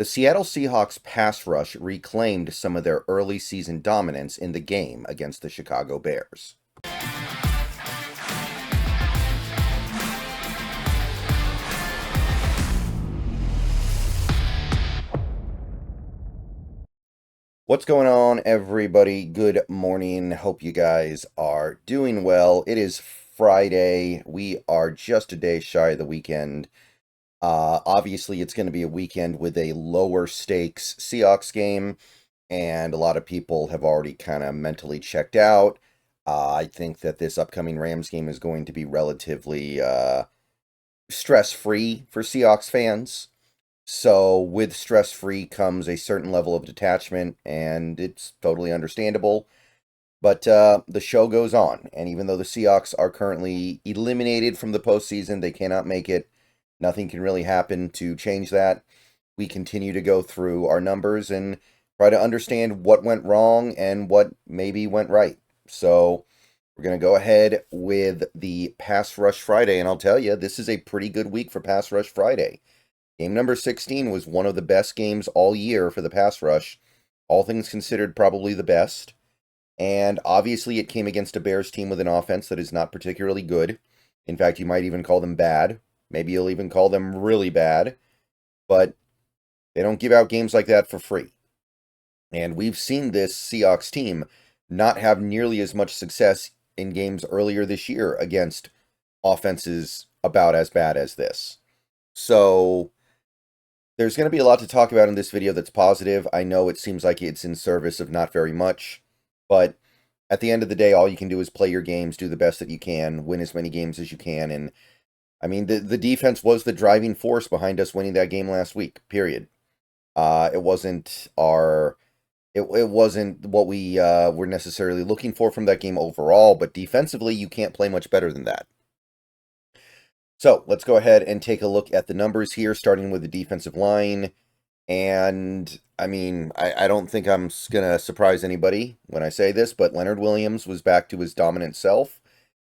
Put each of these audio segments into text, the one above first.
The Seattle Seahawks pass rush reclaimed some of their early season dominance in the game against the Chicago Bears. What's going on, everybody? Good morning. Hope you guys are doing well. It is Friday. We are just a day shy of the weekend. Obviously, it's going to be a weekend with a lower stakes Seahawks game, and a lot of people have already kind of mentally checked out. I think that this upcoming Rams game is going to be relatively stress-free for Seahawks fans. So with stress-free comes a certain level of detachment, and it's totally understandable. But the show goes on, and even though the Seahawks are currently eliminated from the postseason, they cannot make it. Nothing can really happen to change that. We continue to go through our numbers and try to understand what went wrong and what maybe went right. So we're going to go ahead with the Pass Rush Friday, and I'll tell you, this is a pretty good week for Pass Rush Friday. Game number 16 was one of the best games all year for the pass rush. All things considered, probably the best. And obviously it came against a Bears team with an offense that is not particularly good. In fact, you might even call them bad. Maybe you'll even call them really bad. But they don't give out games like that for free. And we've seen this Seahawks team not have nearly as much success in games earlier this year against offenses about as bad as this. So there's going to be a lot to talk about in this video that's positive. I know it seems like it's in service of not very much, but at the end of the day, all you can do is play your games, do the best that you can, win as many games as you can, and I mean, the defense was the driving force behind us winning that game last week, period. It wasn't it wasn't what we were necessarily looking for from that game overall, but defensively, you can't play much better than that. So let's go ahead and take a look at the numbers here, starting with the defensive line. And I mean, I don't think I'm going to surprise anybody when I say this, but Leonard Williams was back to his dominant self.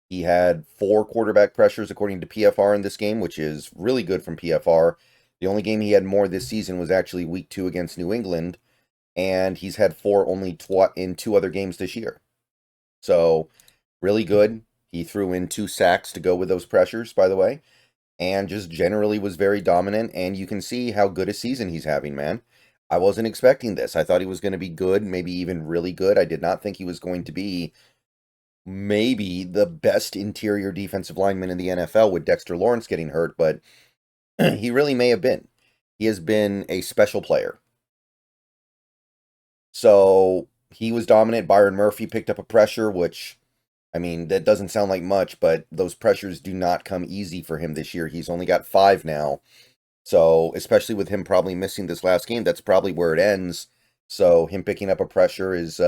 He had 4 quarterback pressures according to PFR in this game, which is really good from PFR. The only game he had more this season was actually week 2 against New England, and he's had 4 only in 2 other games this year. So really good. He threw in 2 sacks to go with those pressures, by the way, and just generally was very dominant, and you can see how good a season he's having, man. I wasn't expecting this. I thought he was going to be good, maybe even really good. I did not think he was going to be maybe the best interior defensive lineman in the NFL with Dexter Lawrence getting hurt, but he really may have been. He has been a special player. So he was dominant. Byron Murphy picked up a pressure, which, I mean, that doesn't sound like much, but those pressures do not come easy for him this year. He's only got 5 now. So, especially with him probably missing this last game, that's probably where it ends. So, him picking up a pressure is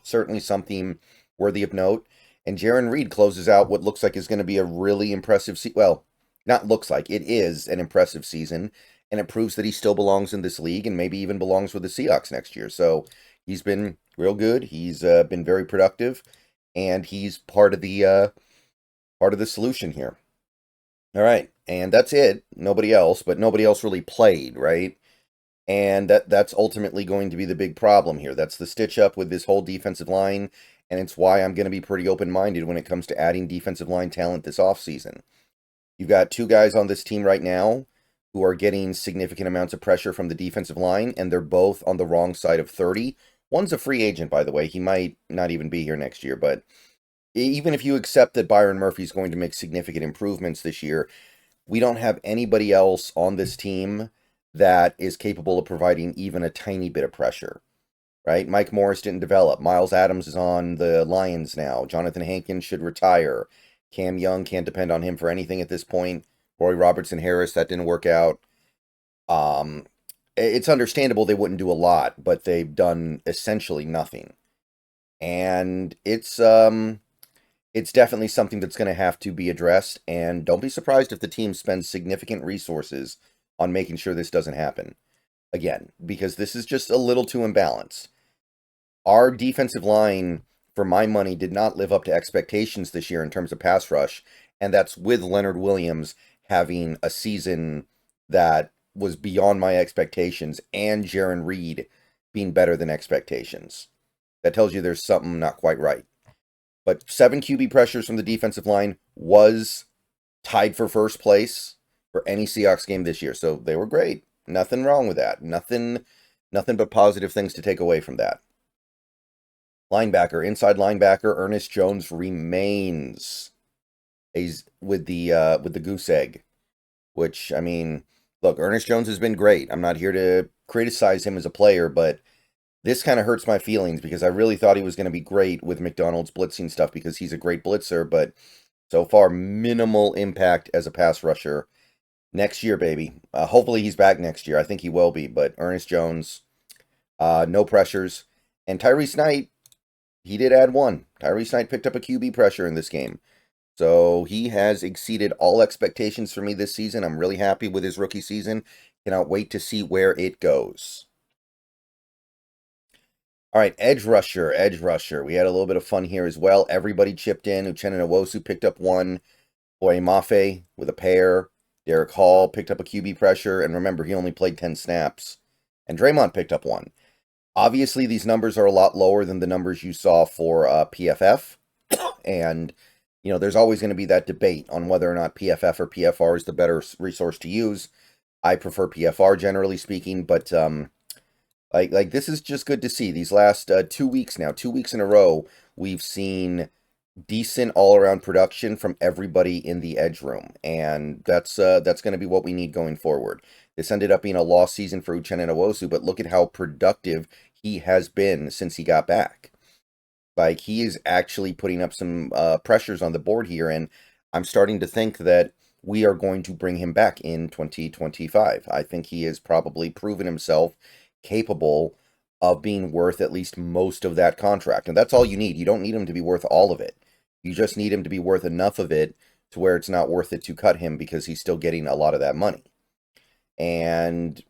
certainly something worthy of note. And Jarran Reed closes out what looks like is going to be a really impressive season. Well, not looks like, it is an impressive season. And it proves that he still belongs in this league and maybe even belongs with the Seahawks next year. So, he's been real good. He's been very productive. And he's part of the solution here. All right, and that's it. Nobody else, but nobody else really played, right? And that's ultimately going to be the big problem here. That's the stitch up with this whole defensive line, and it's why I'm going to be pretty open-minded when it comes to adding defensive line talent this offseason. You've got 2 guys on this team right now who are getting significant amounts of pressure from the defensive line, and they're both on the wrong side of 30. One's a free agent, by the way. He might not even be here next year, but even if you accept that Byron Murphy's going to make significant improvements this year, we don't have anybody else on this team that is capable of providing even a tiny bit of pressure, right? Mike Morris didn't develop. Miles Adams is on the Lions now. Jonathan Hankins should retire. Cam Young can't depend on him for anything at this point. Roy Robertson-Harris, that didn't work out. It's understandable they wouldn't do a lot, but they've done essentially nothing. And it's definitely something that's going to have to be addressed, and don't be surprised if the team spends significant resources on making sure this doesn't happen again, because this is just a little too imbalanced. Our defensive line, for my money, did not live up to expectations this year in terms of pass rush, and that's with Leonard Williams having a season that was beyond my expectations, and Jaron Reed being better than expectations. That tells you there's something not quite right. But 7 QB pressures from the defensive line was tied for first place for any Seahawks game this year. So they were great. Nothing wrong with that. Nothing but positive things to take away from that. Linebacker, inside linebacker, Ernest Jones remains with the goose egg. Which, I mean, look, Ernest Jones has been great. I'm not here to criticize him as a player, but this kind of hurts my feelings because I really thought he was going to be great with McDonald's blitzing stuff because he's a great blitzer, but so far, minimal impact as a pass rusher. Next year, baby. Hopefully he's back next year. I think he will be, but Ernest Jones, no pressures. And Tyrese Knight, he did add one. Tyrese Knight picked up a QB pressure in this game. So he has exceeded all expectations for me this season. I'm really happy with his rookie season. Cannot wait to see where it goes. All right, edge rusher. We had a little bit of fun here as well. Everybody chipped in. Uchenna Nwosu picked up one. Boye Mafe with a pair. Derek Hall picked up a QB pressure. And remember, he only played 10 snaps. And Draymond picked up one. Obviously, these numbers are a lot lower than the numbers you saw for PFF. And, you know, there's always going to be that debate on whether or not PFF or PFR is the better resource to use. I prefer PFR, generally speaking, but like this is just good to see. These last 2 weeks now, 2 weeks in a row, we've seen decent all-around production from everybody in the edge room, and that's going to be what we need going forward. This ended up being a lost season for Uchenna Nwosu, but look at how productive he has been since he got back. Like, he is actually putting up some pressures on the board here, and I'm starting to think that we are going to bring him back in 2025. I think he has probably proven himself capable of being worth at least most of that contract. And that's all you need. You don't need him to be worth all of it. You just need him to be worth enough of it to where it's not worth it to cut him because he's still getting a lot of that money. And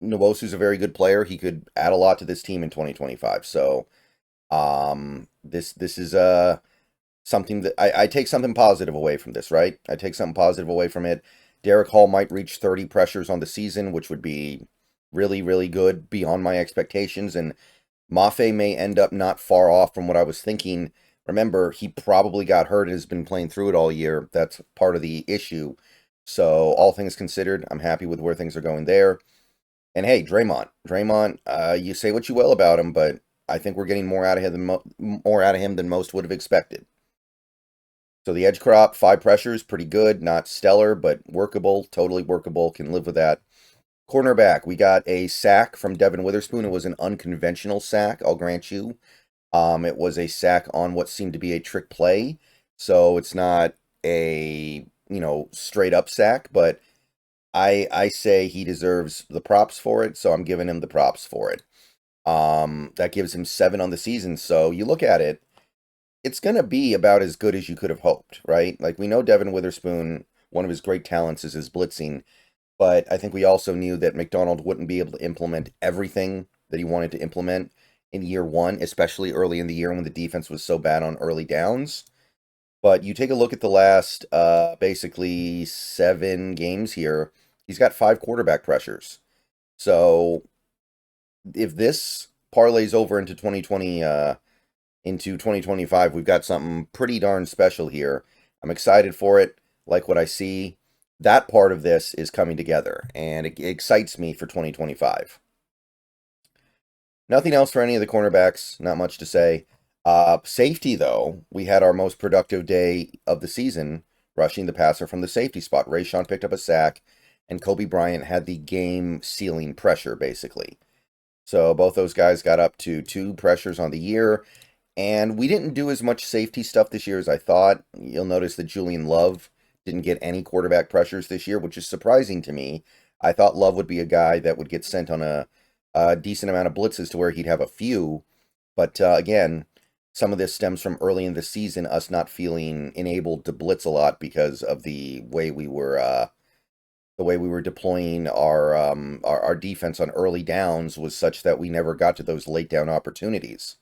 Nwosu's a very good player. He could add a lot to this team in 2025. So this is something that I take something positive away from this, right? I take something positive away from it. Derek Hall might reach 30 pressures on the season, which would be really, really good, beyond my expectations. And Mafe may end up not far off from what I was thinking. Remember, he probably got hurt and has been playing through it all year. That's part of the issue. So all things considered, I'm happy with where things are going there. And hey, Draymond, you say what you will about him, but I think we're getting more out of him than most would have expected. So the edge crop, 5 pressures, pretty good, not stellar, but workable, totally workable, can live with that. Cornerback, we got a sack from Devin Witherspoon. It was an unconventional sack, I'll grant you. It was a sack on what seemed to be a trick play. So it's not a, straight up sack, but I say he deserves the props for it, so I'm giving him the props for it. That gives him 7 on the season. So you look at it, it's going to be about as good as you could have hoped, right? Like, we know Devin Witherspoon, one of his great talents is his blitzing. But I think we also knew that McDonald wouldn't be able to implement everything that he wanted to implement in year one, especially early in the year when the defense was so bad on early downs. But you take a look at the last basically 7 games here, he's got 5 quarterback pressures. So if this parlays over into 2025, we've got something pretty darn special here. I'm excited for it, like what I see. That part of this is coming together, and it excites me for 2025. Nothing else for any of the cornerbacks, not much to say. Safety, though, we had our most productive day of the season, rushing the passer from the safety spot. Rayshon picked up a sack, and Kobe Bryant had the game-sealing pressure, basically. So both those guys got up to 2 pressures on the year, and we didn't do as much safety stuff this year as I thought. You'll notice that Julian Love didn't get any quarterback pressures this year, which is surprising to me. I thought Love would be a guy that would get sent on a decent amount of blitzes to where he'd have a few. But again, some of this stems from early in the season, us not feeling enabled to blitz a lot because of the way we were deploying our defense on early downs was such that we never got to those late down opportunities.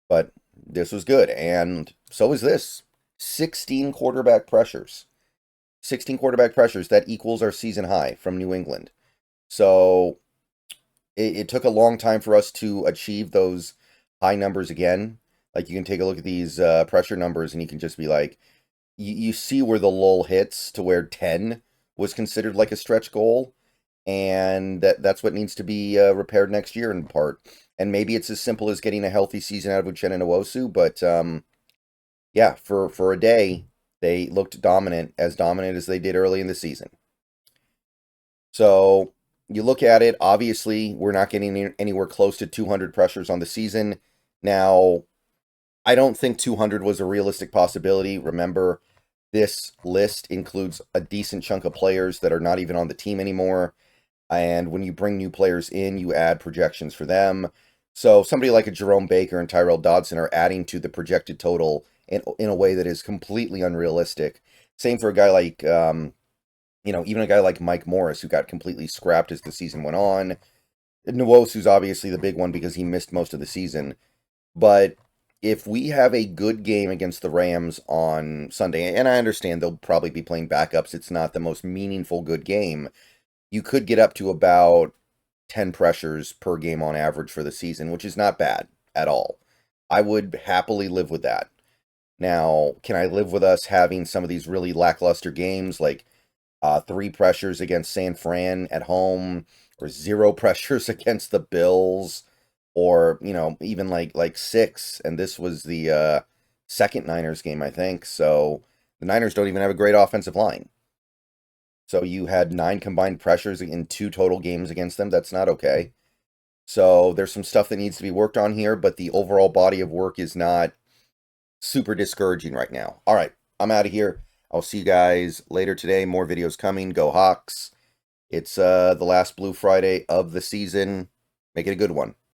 But this was good, and so is this. 16 quarterback pressures. 16 quarterback pressures, that equals our season high from New England. So it took a long time for us to achieve those high numbers again. Like you can take a look at these pressure numbers and you can just be like, you see where the lull hits to where 10 was considered like a stretch goal. And that's what needs to be repaired next year in part. And maybe it's as simple as getting a healthy season out of Uchenna Nwosu, but yeah, for a day, they looked dominant as they did early in the season. So you look at it, obviously, we're not getting anywhere close to 200 pressures on the season. Now, I don't think 200 was a realistic possibility. Remember, this list includes a decent chunk of players that are not even on the team anymore. And when you bring new players in, you add projections for them. So somebody like a Jerome Baker and Tyrell Dodson are adding to the projected total in a way that is completely unrealistic. Same for a guy like, even a guy like Mike Morris, who got completely scrapped as the season went on. Nwosu's obviously the big one because he missed most of the season. But if we have a good game against the Rams on Sunday, and I understand they'll probably be playing backups, it's not the most meaningful good game, you could get up to about 10 pressures per game on average for the season, which is not bad at all. I would happily live with that. Now, can I live with us having some of these really lackluster games like 3 pressures against San Fran at home, or 0 pressures against the Bills, or even like 6? And this was the second Niners game, I think. So the Niners don't even have a great offensive line. So you had 9 combined pressures in 2 total games against them. That's not okay. So there's some stuff that needs to be worked on here, but the overall body of work is not super discouraging right now. All right, I'm out of here. I'll see you guys later today. More videos coming. Go Hawks. It's the last Blue Friday of the season. Make it a good one.